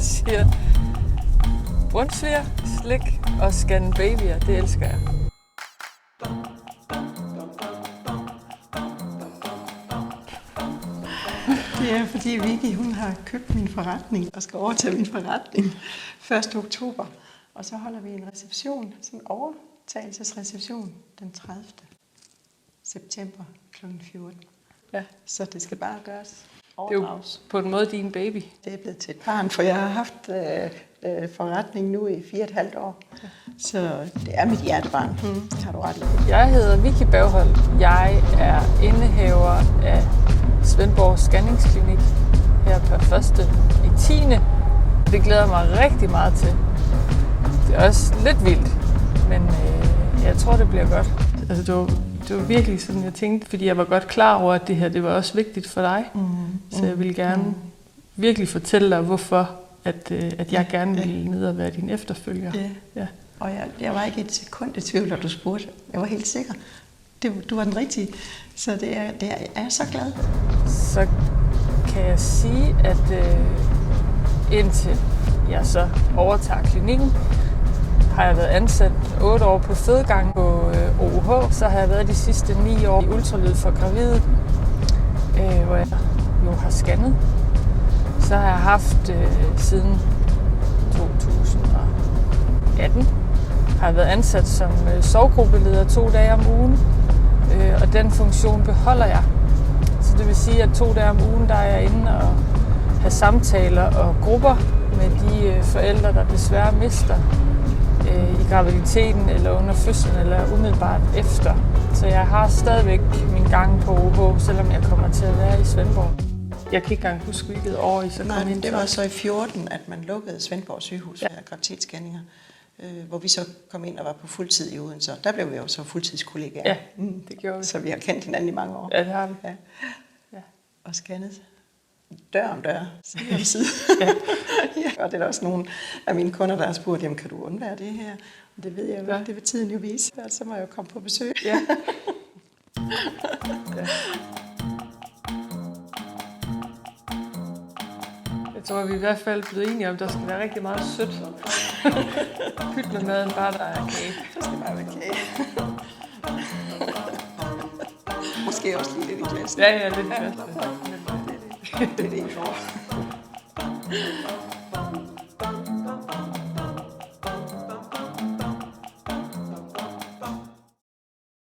siger brunsviger, slik og Scan babyer. Det elsker jeg. Det er fordi Vicky, hun har købt min forretning og skal overtage min forretning 1. oktober. Og så holder vi en reception, sådan en overtagelsesreception den 30. september kl. 14. Ja. Så det skal bare gøres. Det er jo på en måde din baby. Det er blevet til et barn, for jeg har haft forretning nu i 4,5 år. Ja. Så det er mit hjertebarn. Det har du ret i. Jeg hedder Vicky Baghold. Jeg er indehaver af Svendborg Scanningsklinik her på 1. i 10. Det glæder mig rigtig meget til. Det er også lidt vildt, men jeg tror, det bliver godt. Altså, det var virkelig sådan, jeg tænkte, fordi jeg var godt klar over, at det her det var også vigtigt for dig. Så jeg ville gerne virkelig fortælle dig, hvorfor at jeg gerne ville ned og være din efterfølger. Ja. Og jeg var ikke et sekund i tvivl, da du spurgte. Jeg var helt sikker. Du var den rigtige. Så det er jeg så glad. Så kan jeg sige, at indtil jeg så overtager klinikken, har jeg været ansat 8 år på fødegang på OUH. Så har jeg været de sidste 9 år i ultralyd for gravide, hvor jeg jo har scannet. Så har jeg haft siden 2018 har jeg været ansat som sovegruppeleder 2 dage om ugen, og den funktion beholder jeg. Så det vil sige, at 2 dage om ugen, der er jeg inde og have samtaler og grupper med de forældre, der desværre mister i graviditeten eller under fødslen eller umiddelbart efter. Så jeg har stadigvæk min gang på OUH, selvom jeg kommer til at være i Svendborg. Jeg kan ikke engang huske, hvilket år I så kom ind. Det var så i 14, at man lukkede Svendborg sygehus for graviditetsscanninger, hvor vi så kom ind og var på fuldtid i Odense. Der blev vi jo så fuldtidskollegaer. Ja, det gjorde vi. Så vi har kendt hinanden i mange år. Ja, det har vi. Ja. Og scannet dør om dør, side om side. Ja. Og det er der også nogle af mine kunder, der har spurgt, jamen, kan du undvære det her? Og det ved jeg jo, det vil tiden jo vise. Så må jeg jo komme på besøg. Ja. Jeg tror, vi i hvert fald er blevet enige om, at der skal være rigtig meget sødt. Pyt med maden, bare der er kage. Der skal bare være kage. Måske også lige lidt i klassen. Ja, lidt i klassen. Det er det, I får.